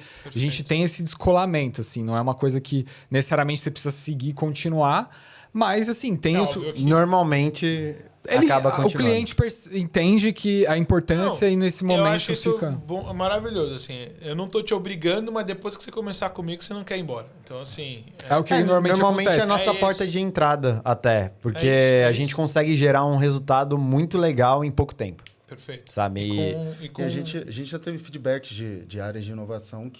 tem esse descolamento, assim. Não é uma coisa que necessariamente você precisa seguir e continuar. Mas, assim, tem... Normalmente... acaba continuando. O cliente entende que a importância e nesse momento eu acho isso fica... maravilhoso, assim. Eu não tô te obrigando, mas depois que você começar comigo, você não quer ir embora. Então, assim... É o que normalmente é acontece. a nossa porta de entrada até, porque a gente consegue gerar um resultado muito legal em pouco tempo. Perfeito. E Sabe? a gente já teve feedbacks de áreas de inovação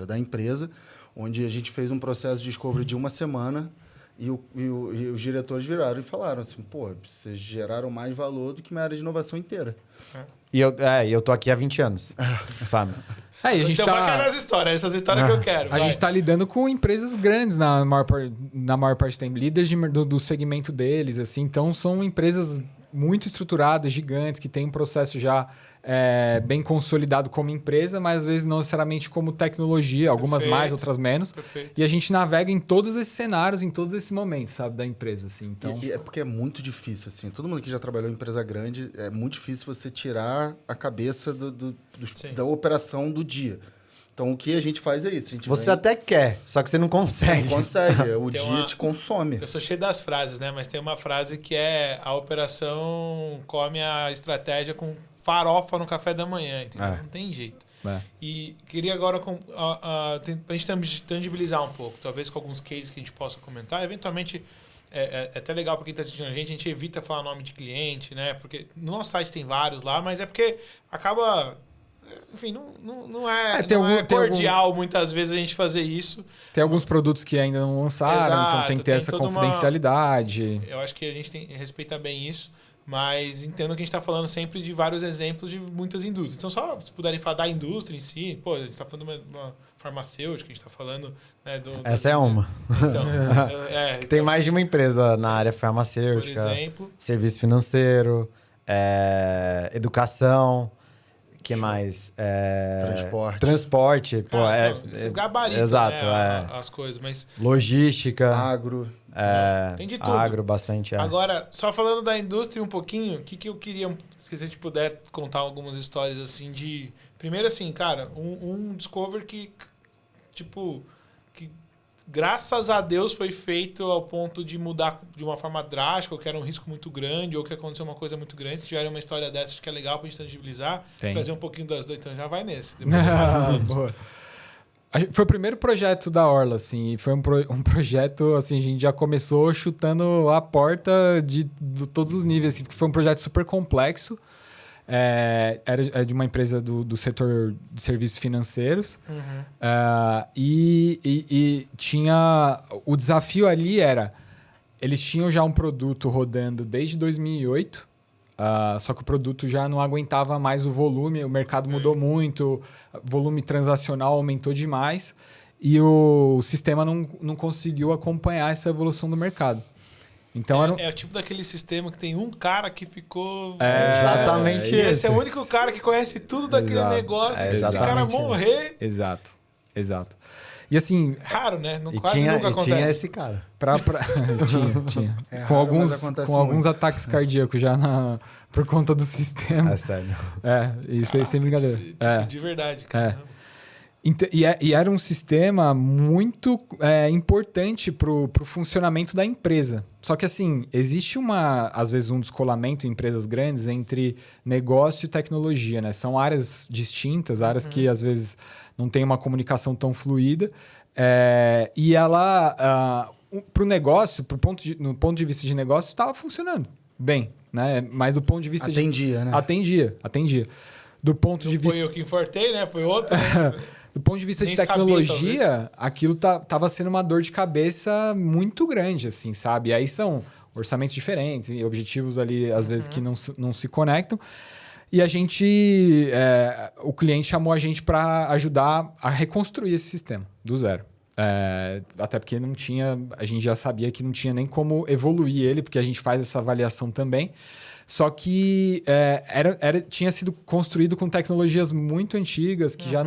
da empresa, onde a gente fez um processo de discovery de 1 semana e os diretores viraram e falaram assim, pô, vocês geraram mais valor do que minha área de inovação inteira. E eu tô aqui há 20 anos, sabe? A gente então vai cair nas histórias, essas histórias que eu quero. A gente está lidando com empresas grandes na maior parte tem líderes do segmento deles, assim. Então são empresas muito estruturadas, gigantes, que têm um processo já bem consolidado como empresa, mas às vezes não necessariamente como tecnologia, algumas mais, outras menos. Perfeito. E a gente navega em todos esses cenários, em todos esses momentos, sabe, da empresa, assim. Então... E é porque é muito difícil, assim. Todo mundo que já trabalhou em empresa grande, é muito difícil você tirar a cabeça da operação do dia. Então, o que a gente faz é isso. Você até quer, só que você não consegue. Não consegue. O dia te consome. Eu sou cheio das frases, né? Mas tem uma frase que é: a operação come a estratégia com farofa no café da manhã, entendeu? Não tem jeito. E queria agora, para a gente tangibilizar um pouco, talvez com alguns cases que a gente possa comentar, eventualmente é até legal para quem está assistindo a gente evita falar nome de cliente, né? Porque no nosso site tem vários lá, mas é porque acaba... Enfim, não é cordial muitas vezes a gente fazer isso. Tem alguns produtos que ainda não lançaram, então tem que ter essa confidencialidade. Eu acho que a gente tem que respeitar bem isso, mas entendo que a gente está falando sempre de vários exemplos de muitas indústrias. Então, só se puderem falar da indústria em si, a gente está falando de uma farmacêutica, a gente está falando... Né, essa é uma. Então, tem mais de uma empresa na área farmacêutica, por exemplo, serviço financeiro, educação... que mais? Transporte. Pô, esses gabaritos, exato, né, as coisas, mas... Logística. Agro. Tem de tudo. Agro, bastante. Agora, só falando da indústria um pouquinho, o que eu queria... Se a gente puder contar algumas histórias, assim, de... Primeiro, assim, cara, um discover que, tipo... que graças a Deus foi feito ao ponto de mudar de uma forma drástica, ou que era um risco muito grande, ou que aconteceu uma coisa muito grande. Se tiver uma história dessa, acho que é legal pra gente tangibilizar. Trazer um pouquinho das duas. Então já vai nesse. Boa. Foi o primeiro projeto da Orla, assim. E foi um projeto, assim, a gente já começou chutando a porta de todos os níveis, assim, porque foi um projeto super complexo. Era de uma empresa do setor de serviços financeiros. E tinha... O desafio ali era... eles tinham já um produto rodando desde 2008, só que o produto já não aguentava mais o volume, o mercado mudou muito, o volume transacional aumentou demais e o sistema não conseguiu acompanhar essa evolução do mercado. Então, é o tipo daquele sistema que tem um cara que ficou... exatamente e esse é o único cara que conhece tudo daquele negócio. Que se esse cara morrer... Exato. E assim... Raro, né? Quase nunca acontece. Tinha esse cara. Tinha. Com alguns ataques cardíacos já por conta do sistema. É sério. Isso aí sem brincadeira. De verdade, cara. E era um sistema muito importante para o funcionamento da empresa. Só que, assim, existe às vezes um descolamento em empresas grandes entre negócio e tecnologia, né? São áreas distintas, áreas que, às vezes, não tem uma comunicação tão fluida. E ela, para o negócio, no ponto de vista de negócio, estava funcionando bem, né? Mas do ponto de vista Atendia, né? Atendia. Do ponto de vista... Foi eu que infortei, né? Foi outro, né? Do ponto de vista Nem de tecnologia, aquilo tava sendo uma dor de cabeça muito grande, assim, sabe? E aí são orçamentos diferentes e objetivos ali, às vezes, que não se conectam. E o cliente chamou a gente para ajudar a reconstruir esse sistema do zero. Até porque a gente já sabia que não tinha nem como evoluir ele, porque a gente faz essa avaliação também. Só que tinha sido construído com tecnologias muito antigas, que já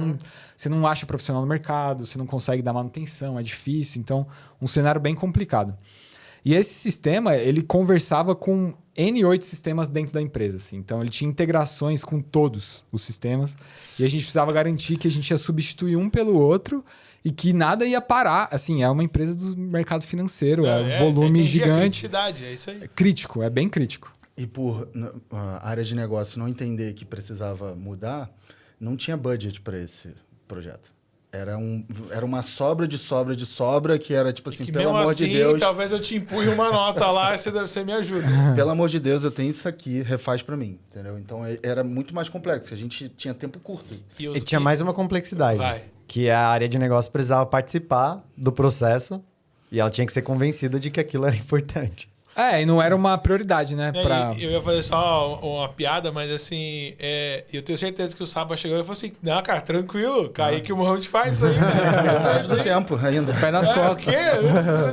você não acha profissional no mercado, você não consegue dar manutenção, é difícil. Então, um cenário bem complicado. E esse sistema, ele conversava com N8 sistemas dentro da empresa. Assim. Então, ele tinha integrações com todos os sistemas. E a gente precisava garantir que a gente ia substituir um pelo outro e que nada ia parar. Assim, é uma empresa do mercado financeiro, é um volume gigante. É isso aí. É crítico, é bem crítico. E por a área de negócio não entender que precisava mudar, não tinha budget para esse projeto. Era uma sobra de sobra que era tipo assim, que pelo mesmo amor assim, de Deus... talvez eu te empurre uma nota lá e você me ajuda. Pelo amor de Deus, eu tenho isso aqui, refaz para mim, entendeu? Então era muito mais complexo, a gente tinha tempo curto. E tinha mais uma complexidade, que a área de negócio precisava participar do processo e ela tinha que ser convencida de que aquilo era importante. E não era uma prioridade, né? Eu ia fazer só uma piada, mas assim, eu tenho certeza que o Saba chegou e falou assim: não, cara, tranquilo, Kaique e o Mohamed faz isso aí, né? Metade do tempo ainda. Pé nas costas. O quê?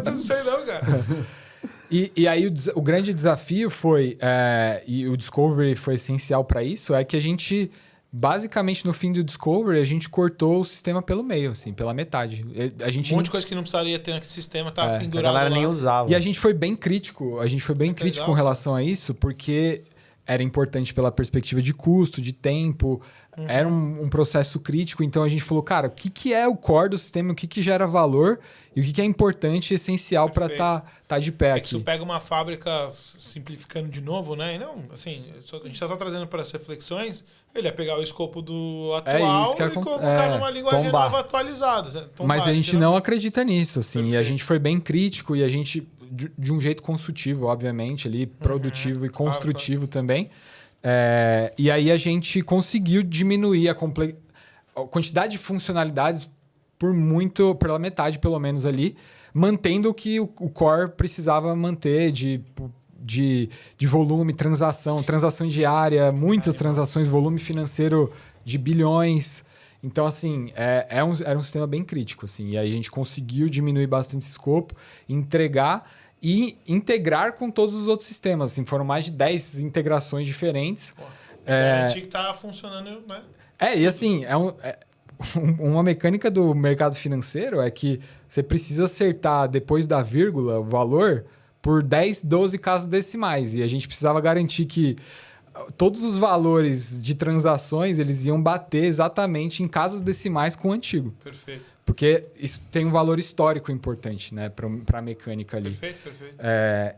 Eu não sei não, cara. E aí o grande desafio foi, e o Discovery foi essencial para isso, é que a gente, basicamente, no fim do Discovery, a gente cortou o sistema pelo meio, assim, pela metade. Um monte de coisa que não precisaria ter naquele sistema tá pendurado. A galera lá. nem usava. E a gente foi bem crítico, legal, com relação a isso, porque era importante pela perspectiva de custo, de tempo, era um processo crítico. Então a gente falou, cara, o que é o core do sistema, o que gera valor e o que é importante e essencial para tá de pé aqui. Que tu pega uma fábrica, simplificando de novo, né? E não, assim, a gente só tá trazendo para as reflexões, ele ia pegar o escopo do atual e colocar numa linguagem nova atualizada. Mas a gente não acredita nisso, assim. Perfeito. E a gente foi bem crítico e a gente, de um jeito construtivo, obviamente, ali, produtivo e construtivo também. E aí a gente conseguiu diminuir a quantidade de funcionalidades pela metade, pelo menos ali, mantendo o que o core precisava manter de volume, transação diária, muitas transações, volume financeiro de bilhões. Então, assim, era um sistema bem crítico, assim. E aí a gente conseguiu diminuir bastante esse escopo, entregar e integrar com todos os outros sistemas. Assim, foram mais de 10 integrações diferentes. Garantir que está funcionando, né? E assim, uma mecânica do mercado financeiro é que você precisa acertar, depois da vírgula, o valor por 10, 12 casas decimais. E a gente precisava garantir que todos os valores de transações eles iam bater exatamente em casas decimais com o antigo. Perfeito. Porque isso tem um valor histórico importante, né, para a mecânica ali. Perfeito.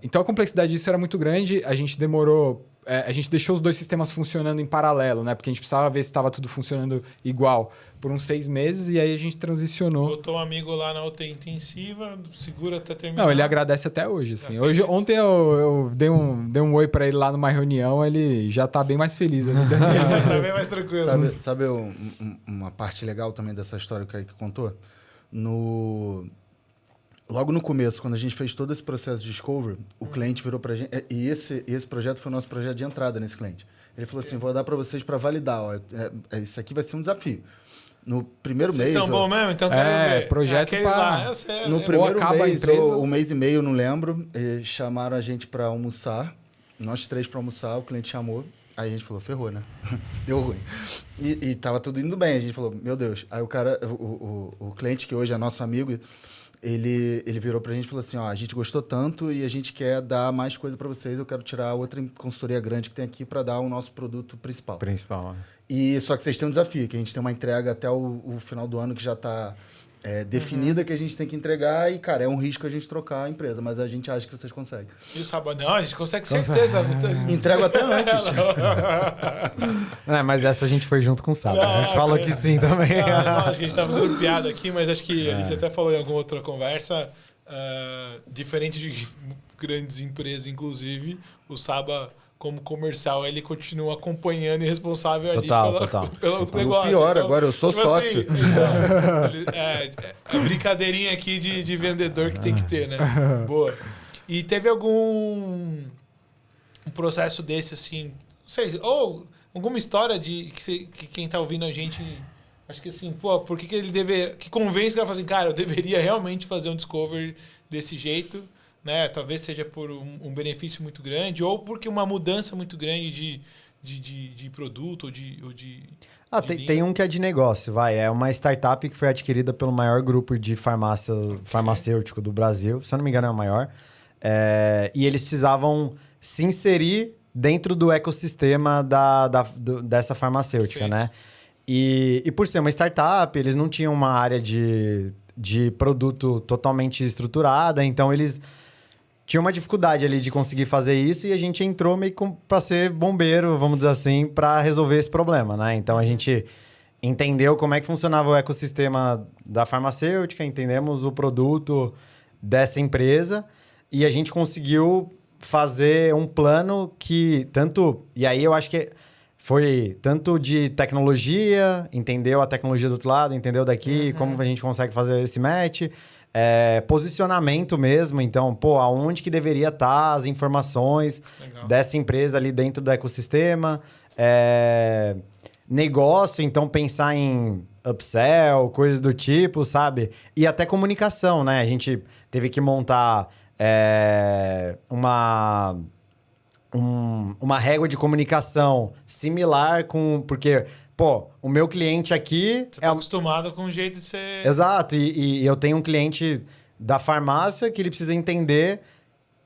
Então a complexidade disso era muito grande. A gente demorou... a gente deixou os dois sistemas funcionando em paralelo, né? Porque a gente precisava ver se estava tudo funcionando igual por uns 6 meses e aí a gente transicionou. Botou um amigo lá na UTI intensiva, segura até terminar. Não, ele agradece até hoje, assim. Ontem eu dei um oi para ele lá numa reunião, ele já tá bem mais feliz. Tá bem mais tranquilo. Sabe uma parte legal também dessa história que o Kaique contou? logo no começo, quando a gente fez todo esse processo de discovery, o cliente virou para a gente... E esse projeto foi o nosso projeto de entrada nesse cliente. Ele falou assim, vou dar para vocês para validar. Ó, isso aqui vai ser um desafio. No primeiro mês... Vocês são bons mesmo? Então quero ver. Projeto lá, eu sei. No primeiro acaba a mês, empresa. ou um mês e meio, não lembro, chamaram a gente para almoçar. Nós 3 para almoçar, o cliente chamou. Aí a gente falou, ferrou, né? Deu ruim. E tava tudo indo bem. A gente falou, meu Deus. Aí o cara, o cliente, que hoje é nosso amigo, ele virou pra gente e falou assim, ó, a gente gostou tanto e a gente quer dar mais coisa para vocês. Eu quero tirar outra consultoria grande que tem aqui para dar o nosso produto principal. E só que vocês têm um desafio, que a gente tem uma entrega até o final do ano que já está definida, que a gente tem que entregar. E, cara, é um risco a gente trocar a empresa, mas a gente acha que vocês conseguem. E o sábado? Não, a gente consegue certeza. Entrego até antes. Mas essa a gente foi junto com o Sábado. A gente falou que sim também. Acho que a gente tá fazendo piada aqui, mas acho que a gente até falou em alguma outra conversa, diferente de grandes empresas, inclusive, o Saba, como comercial, ele continua acompanhando e responsável pelo negócio. O pior, então, agora eu sou sócio. É brincadeirinha aqui de vendedor que tem que ter, né? Boa. E teve algum processo desse, assim, não sei, ou alguma história que quem tá ouvindo a gente, acho que assim, pô, por que ele que convence o cara a falar assim, cara, eu deveria realmente fazer um discovery desse jeito, né? Talvez seja por um benefício muito grande ou porque uma mudança muito grande de produto ou de tem um que é de negócio, vai. É uma startup que foi adquirida pelo maior grupo de farmacêutico do Brasil. Se eu não me engano, é o maior. E eles precisavam se inserir dentro do ecossistema dessa farmacêutica, Perfeito. né? E por ser uma startup, eles não tinham uma área de produto totalmente estruturada, então eles tinham uma dificuldade ali de conseguir fazer isso e a gente entrou meio para ser bombeiro, vamos dizer assim, para resolver esse problema, né? Então a gente entendeu como é que funcionava o ecossistema da farmacêutica, entendemos o produto dessa empresa e a gente conseguiu fazer um plano que e aí eu acho que foi tanto de tecnologia, entendeu a tecnologia do outro lado, entendeu daqui, como a gente consegue fazer esse match, posicionamento mesmo, então, aonde que deveria estar as informações dessa empresa ali dentro do ecossistema, negócio, então pensar em upsell, coisas do tipo, sabe? E até comunicação, né? A gente teve que montar uma régua de comunicação similar porque, o meu cliente aqui... Você tá acostumado com o jeito de ser... Exato, e eu tenho um cliente da farmácia que ele precisa entender,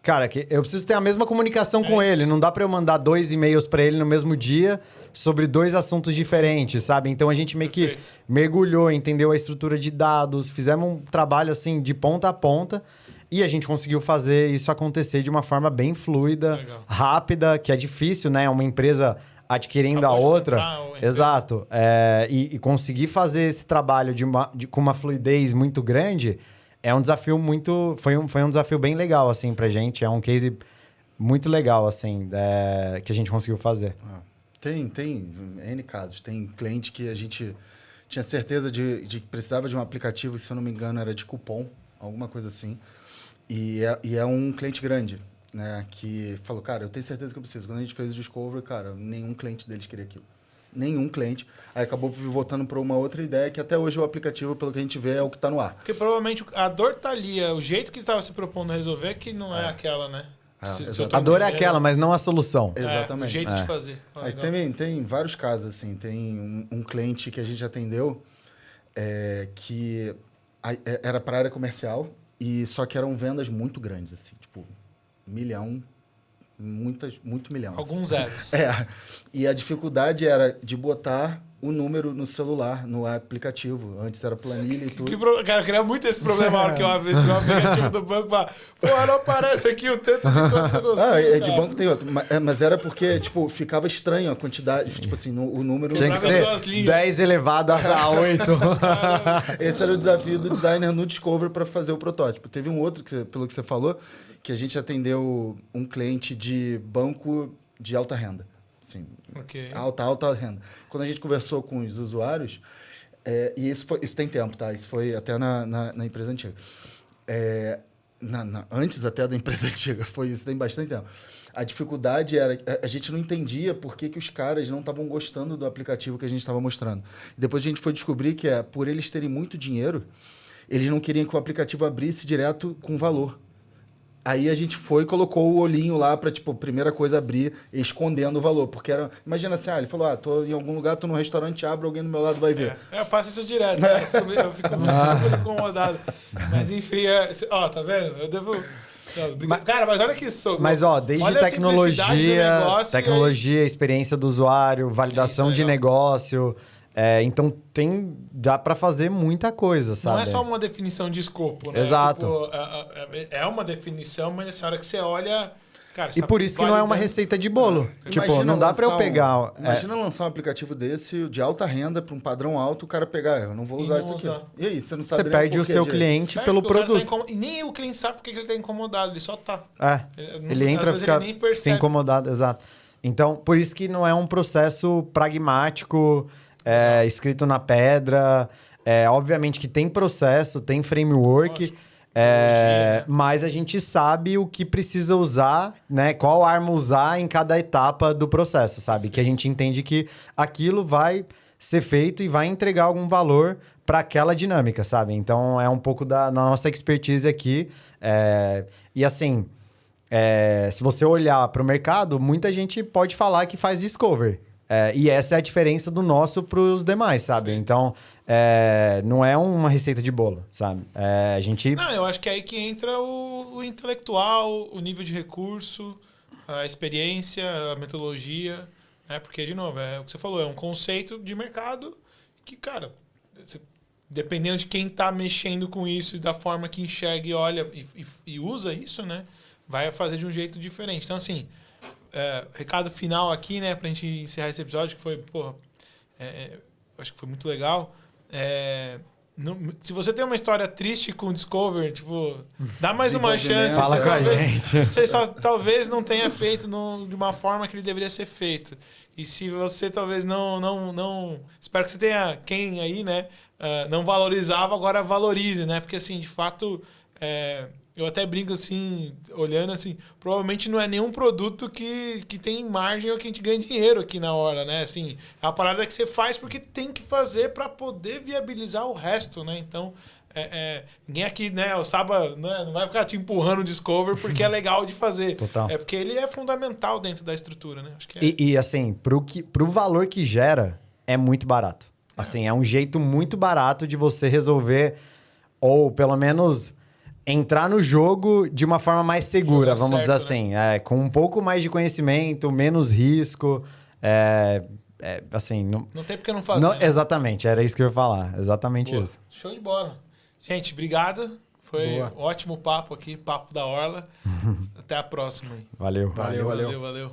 cara, que eu preciso ter a mesma comunicação com ele, não dá para eu mandar 2 e-mails para ele no mesmo dia sobre 2 assuntos diferentes, sabe? Então a gente meio que mergulhou, entendeu a estrutura de dados, fizemos um trabalho assim de ponta a ponta. E a gente conseguiu fazer isso acontecer de uma forma bem fluida, rápida, que é difícil, né? Uma empresa adquirindo a outra. Exato. E conseguir fazer esse trabalho com uma fluidez muito grande é um desafio muito... Foi um desafio bem legal, assim, pra gente. É um case muito legal, assim, que a gente conseguiu fazer. Tem N casos. Tem cliente que a gente tinha certeza de que precisava de um aplicativo, que, se eu não me engano, era de cupom, alguma coisa assim. E é um cliente grande, né? Que falou, cara, eu tenho certeza que eu preciso. Quando a gente fez o Discovery, cara, nenhum cliente deles queria aquilo. Nenhum cliente. Aí acabou voltando para uma outra ideia, que até hoje o aplicativo, pelo que a gente vê, é o que está no ar. Porque provavelmente a dor tá ali, o jeito que estava se propondo a resolver que não é aquela, né? A dor é aquela, mas não a solução. Exatamente. O jeito de fazer. Aí tem vários casos, assim. Tem um cliente que a gente atendeu que era para a área comercial, só que eram vendas muito grandes, assim, tipo, 1 milhão, muito milhão. Alguns zeros. E a dificuldade era de botar o número no celular, no aplicativo. Antes era planilha e tudo. Cara, eu queria muito esse problema na hora que eu abri esse aplicativo do banco. Não aparece aqui o tanto de coisa que eu consigo. De banco tem outro. Mas era porque, tipo, ficava estranho a quantidade, tipo assim, o número... Tinha que ser 10 elevado a 8. Esse era o desafio do designer no Discovery para fazer o protótipo. Teve um outro, pelo que você falou, que a gente atendeu um cliente de banco de alta renda. Assim, alta renda. Quando a gente conversou com os usuários, e isso tem tempo, tá? Isso foi até na empresa antiga. antes até da empresa antiga, foi isso, tem bastante tempo. A dificuldade era... A gente não entendia por que os caras não estavam gostando do aplicativo que a gente estava mostrando. E depois a gente foi descobrir que por eles terem muito dinheiro, eles não queriam que o aplicativo abrisse direto com valor. Aí a gente foi e colocou o olhinho lá para, tipo, primeira coisa, abrir escondendo o valor. Porque era... Imagina assim, ele falou, tô em algum lugar, tô num restaurante, abro, alguém do meu lado vai ver. Eu passo isso direto, né? Eu fico super incomodado. Mas enfim, tá vendo? Eu devo... Cara, mas olha que isso. Mas, desde tecnologia, experiência do usuário, validação de negócio. Então, dá para fazer muita coisa, sabe? Não é só uma definição de escopo, né? Exato. Tipo, é uma definição, mas essa hora que você olha... Cara, e por isso que não é uma receita de bolo. Tipo, não dá para eu pegar... Imagina lançar um aplicativo desse de alta renda para um padrão alto, o cara pegar, eu não vou usar isso aqui. E aí, você não sabe Você perde o seu cliente pelo produto. E nem o cliente sabe porque ele tá incomodado, ele só tá. Ele entra e fica sem incomodado, exato. Então, por isso que não é um processo pragmático, escrito na pedra. Obviamente que tem processo, tem framework... Lógico. Mas a gente sabe o que precisa usar, né? Qual arma usar em cada etapa do processo, sabe? Perfeito. Que a gente entende que aquilo vai ser feito e vai entregar algum valor para aquela dinâmica, sabe? Então, é um pouco da nossa expertise aqui. E assim, se você olhar para o mercado, muita gente pode falar que faz discovery. E essa é a diferença do nosso para os demais, sabe? Sim. Então, não é uma receita de bolo, sabe? A gente... Não, eu acho que é aí que entra o intelectual, o nível de recurso, a experiência, a metodologia, né? Porque, de novo, é o que você falou, é um conceito de mercado que, cara, dependendo de quem está mexendo com isso e da forma que enxerga e olha e usa isso, né? Vai fazer de um jeito diferente. Então, assim... recado final aqui, né, pra gente encerrar esse episódio, que foi, acho que foi muito legal. Se você tem uma história triste com o Discover, tipo, dá mais uma chance. Fala com a gente. Você talvez não tenha feito de uma forma que ele deveria ser feito. E se você talvez não espero que você tenha quem aí, né, não valorizava, agora valorize, né? Porque, assim, de fato... eu até brinco assim, olhando assim, provavelmente não é nenhum produto que tem margem ou que a gente ganha dinheiro aqui na hora, né? Assim, é uma parada que você faz porque tem que fazer para poder viabilizar o resto, né? Então, ninguém aqui, né, o Saba, né, não vai ficar te empurrando o Discover porque é legal de fazer. Total. É porque ele é fundamental dentro da estrutura, né? Acho que e assim, pro valor que gera, é muito barato. Assim, é um jeito muito barato de você resolver, ou pelo menos... entrar no jogo de uma forma mais segura, vamos dizer assim. Né? Com um pouco mais de conhecimento, menos risco. Assim... Não tem porque não fazer. Né? Exatamente, era isso que eu ia falar. Exatamente isso. Show de bola. Gente, obrigado. Foi um ótimo papo aqui, papo da Orla. Até a próxima. Aí. Valeu. Valeu.